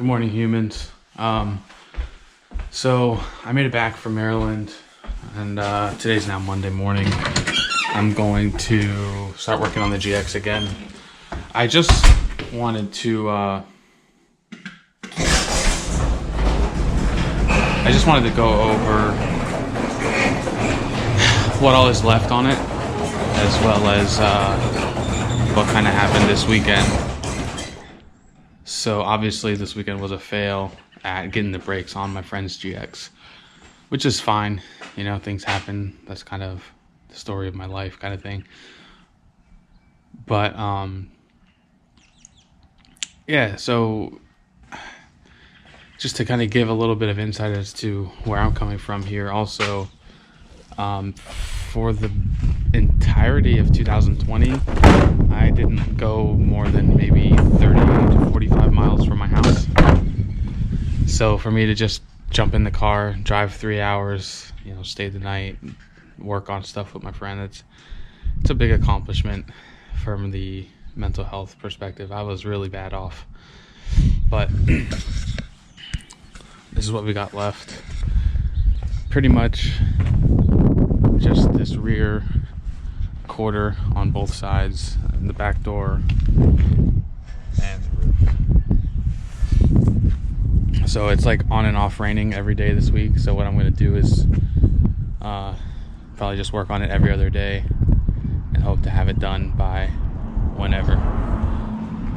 Good morning, humans. So I made it back from Maryland, and today's now Monday morning. I'm going to start working on the GX again. I just wanted to go over what all is left on it, as well as what kind of happened this weekend. So obviously this weekend was a fail at getting the brakes on my friend's GX, which is fine. You know, things happen. That's kind of the story of my life kind of thing. But yeah, so just to kind of give a little bit of insight as to where I'm coming from here. Also, for the entirety of 2020, I didn't go more than maybe 30 to 45 miles from my house. So for me to just jump in the car, drive 3 hours, you know, stay the night, work on stuff with my friend, it's a big accomplishment from the mental health perspective. I was really bad off, but this is what we got left. Pretty much just this rear quarter on both sides, and the back door and the roof. So it's like on and off raining every day this week. So what I'm going to do is probably just work on it every other day and hope to have it done by whenever.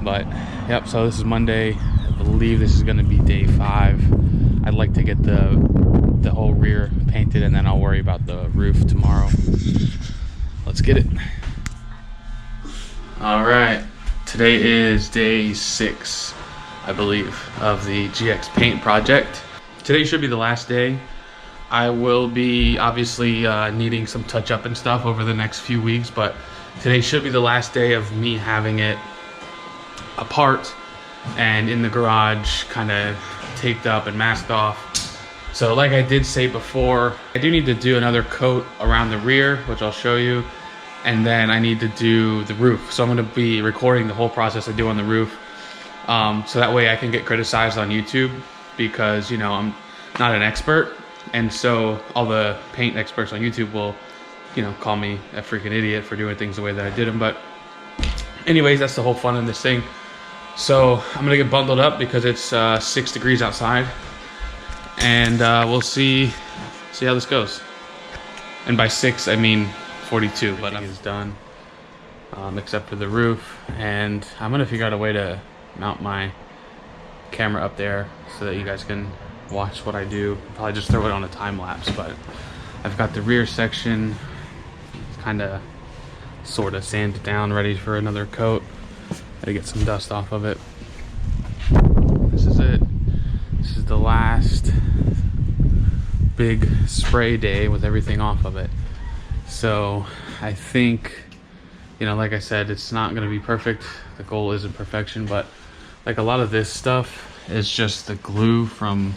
But yep, so this is Monday. I believe this is going to be day 5. I'd like to get the whole rear painted, and then I'll worry about the roof tomorrow. Let's get it. All right, today is day 6, I believe, of the GX paint project. Today should be the last day. I will be obviously needing some touch up and stuff over the next few weeks, but today should be the last day of me having it apart and in the garage, kind of taped up and masked off. So like I did say before, I do need to do another coat around the rear, which I'll show you. And then I need to do the roof. So I'm gonna be recording the whole process I do on the roof. So that way I can get criticized on YouTube, because, you know, I'm not an expert. And so all the paint experts on YouTube will, you know, call me a freaking idiot for doing things the way that I did them. But anyways, that's the whole fun in this thing. So I'm gonna get bundled up because it's 6 degrees outside. And we'll see how this goes. And by 6 I mean 42, but everything is done except for the roof. And I'm gonna figure out a way to mount my camera up there so that you guys can watch what I do. Probably just throw it on a time lapse. But I've got the rear section kind of sort of sanded down, ready for another coat. Gotta get some dust off of it. This is it. This is the last big spray day with everything off of it. So I think, you know, like I said, it's not going to be perfect. The goal isn't perfection, but like a lot of this stuff is just the glue from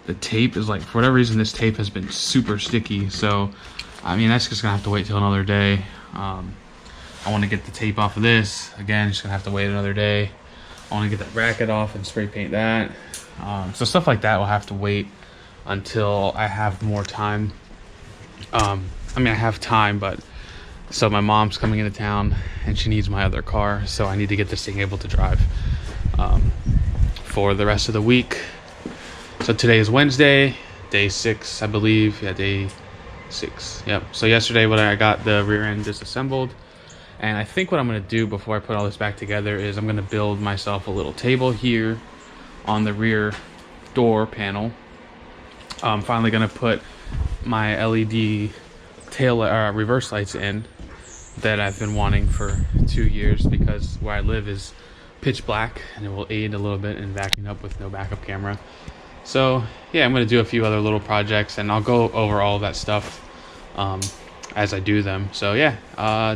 the tape. Is like, for whatever reason, this tape has been super sticky. So I mean, that's just gonna have to wait till another day. I want to get the tape off of this. Again, just gonna have to wait another day. I want to get that bracket off and spray paint that. So stuff like that will have to wait until I have more time. I mean, I have time, but so my mom's coming into town and she needs my other car, so I need to get this thing able to drive for the rest of the week. So today is Wednesday, day 6, I believe. Yeah, day 6. Yep. So yesterday when I got the rear end disassembled, and I think what I'm going to do before I put all this back together is I'm going to build myself a little table here on the rear door panel. I'm finally going to put my LED tail reverse lights in that I've been wanting for 2 years, because where I live is pitch black and it will aid a little bit in backing up with no backup camera. So yeah, I'm going to do a few other little projects, and I'll go over all of that stuff as I do them. So yeah,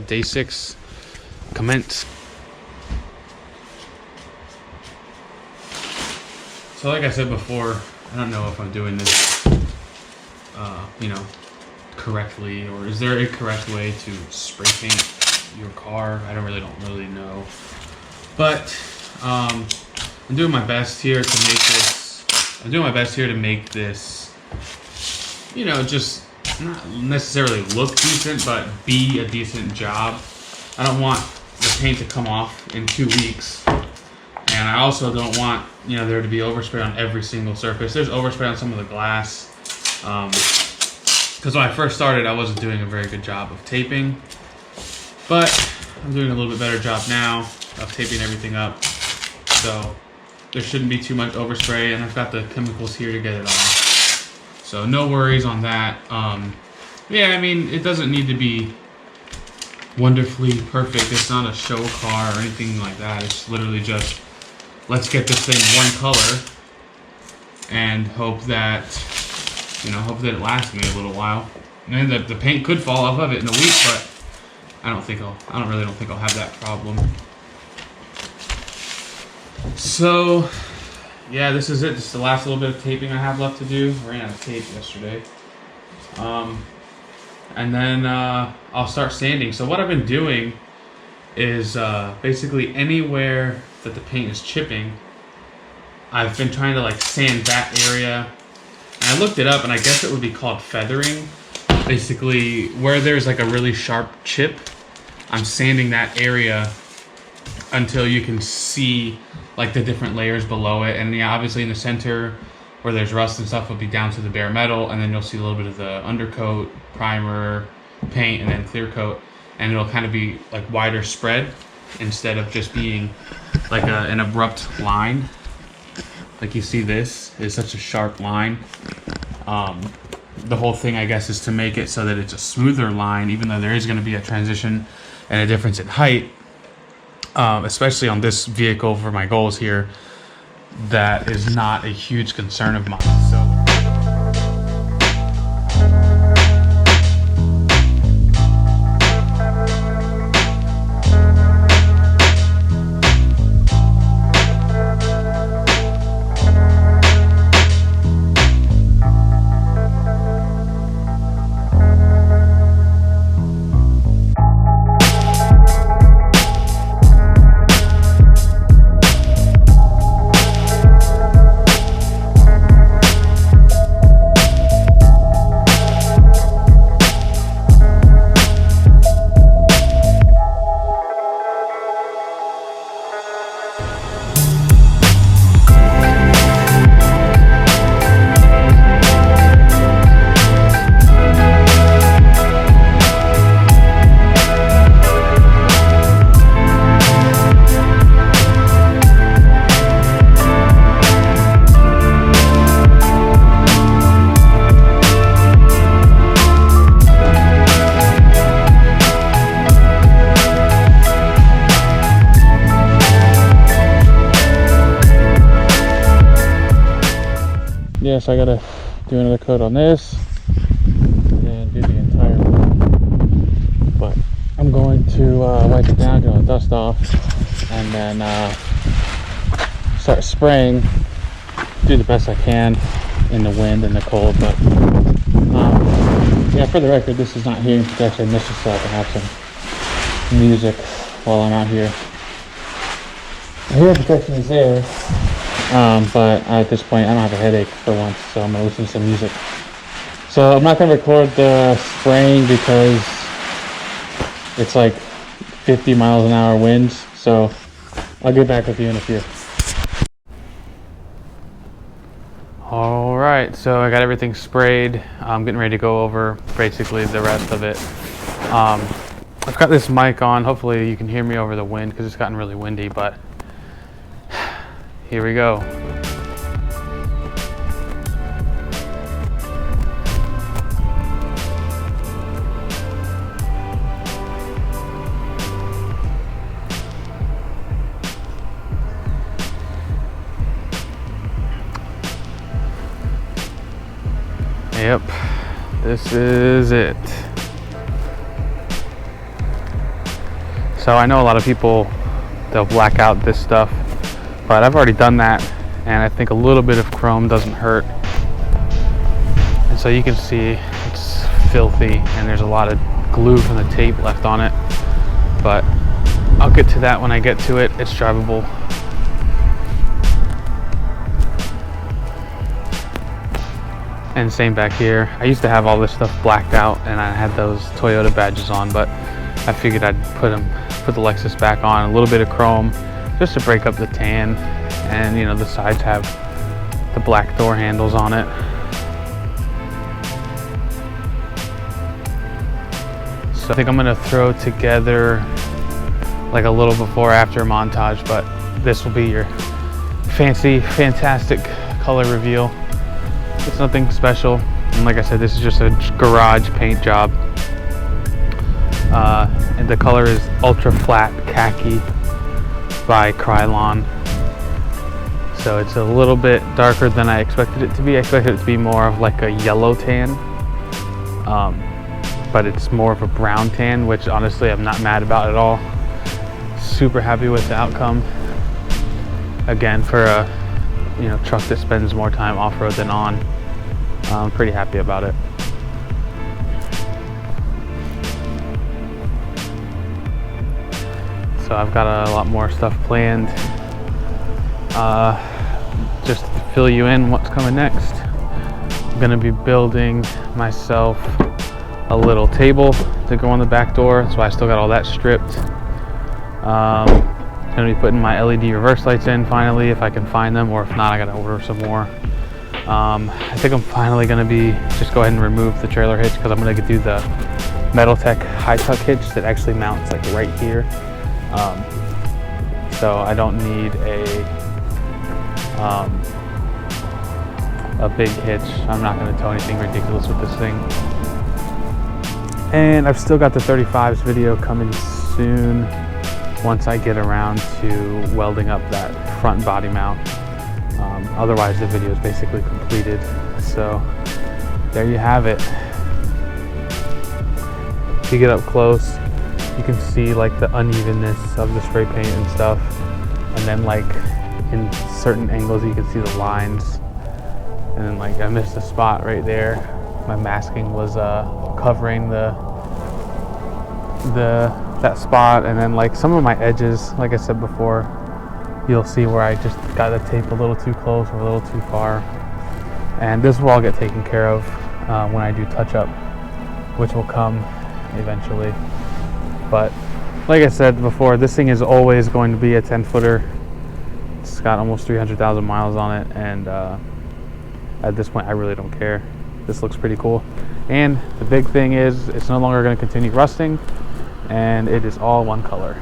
day 6 commence. So like I said before, I don't know if I'm doing this you know, correctly, or is there a correct way to spray paint your car? I don't really know. But I'm doing my best here to make this. I'm doing my best here to make this, you know, just not necessarily look decent, but be a decent job. I don't want the paint to come off in 2 weeks, and I also don't want, you know, there to be overspray on every single surface. There's overspray on some of the glass, because when I first started, I wasn't doing a very good job of taping, but I'm doing a little bit better job now of taping everything up. So there shouldn't be too much overspray, and I've got the chemicals here to get it off. So no worries on that. Yeah, I mean, it doesn't need to be wonderfully perfect. It's not a show car or anything like that. It's literally just, let's get this thing one color and hope that, you know, hope that it lasts me a little while. And the paint could fall off of it in a week, but I don't really think I'll have that problem. So yeah, this is it. This is the last little bit of taping I have left to do. I ran out of tape yesterday. And then I'll start sanding. So what I've been doing is basically anywhere that the paint is chipping, I've been trying to like sand that area. And I looked it up, and I guess it would be called feathering. Basically, where there's like a really sharp chip, I'm sanding that area until you can see like the different layers below it. And yeah, obviously in the center where there's rust and stuff will be down to the bare metal, and then you'll see a little bit of the undercoat, primer, paint, and then clear coat, and it'll kind of be like wider spread instead of just being like an abrupt line. Like you see, this is such a sharp line. The whole thing, I guess, is to make it so that it's a smoother line, even though there is going to be a transition and a difference in height. Especially on this vehicle for my goals here, that is not a huge concern of mine. So yes, I gotta do another coat on this and do the entire one. But I'm going to wipe it down, get all the dust off, and then start spraying. Do the best I can in the wind and the cold. But yeah, for the record, this is not hearing protection. This is so I can have some music while I'm out here. The hearing protection is there. But at this point I don't have a headache for once, so I'm going to listen to some music. So I'm not going to record the spraying because it's like 50 miles an hour winds, so I'll get back with you in a few. Alright, so I got everything sprayed. I'm getting ready to go over basically the rest of it. I've got this mic on. Hopefully you can hear me over the wind because it's gotten really windy, but here we go. Yep, this is it. So I know a lot of people, they'll black out this stuff, but I've already done that, and I think a little bit of chrome doesn't hurt. And so you can see it's filthy, and there's a lot of glue from the tape left on it, but I'll get to that when I get to it. It's drivable. And same back here. I used to have all this stuff blacked out and I had those Toyota badges on, but I figured I'd put the Lexus back on. A little bit of chrome just to break up the tan, and you know, the sides have the black door handles on it. So I think I'm gonna throw together like a little before after montage, but this will be your fancy, fantastic color reveal. It's nothing special, and like I said, this is just a garage paint job. And the color is ultra flat khaki by Krylon. So it's a little bit darker than I expected it to be. I expected it to be more of like a yellow tan, but it's more of a brown tan, which honestly I'm not mad about at all. Super happy with the outcome. Again, for a truck that spends more time off-road than on, I'm pretty happy about it. So I've got a lot more stuff planned. Just to fill you in what's coming next, I'm gonna be building myself a little table to go on the back door. So I still got all that stripped. Gonna be putting my LED reverse lights in finally, if I can find them, or if not, I gotta order some more. I think I'm finally gonna be just go ahead and remove the trailer hitch, because I'm gonna do the Metaltech high tuck hitch that actually mounts like right here. So I don't need a big hitch. I'm not gonna tow anything ridiculous with this thing. And I've still got the 35s video coming soon, once I get around to welding up that front body mount. Otherwise the video is basically completed. So there you have it. If you get up close, you can see like the unevenness of the spray paint and stuff. And then like in certain angles you can see the lines. And then like I missed a spot right there. My masking was covering that spot, and then like some of my edges, like I said before, you'll see where I just got the tape a little too close or a little too far. And this will all get taken care of when I do touch up, which will come eventually. But like I said before, this thing is always going to be a 10-footer. It's got almost 300,000 miles on it, and at this point I really don't care. This looks pretty cool. And the big thing is it's no longer going to continue rusting, and it is all one color.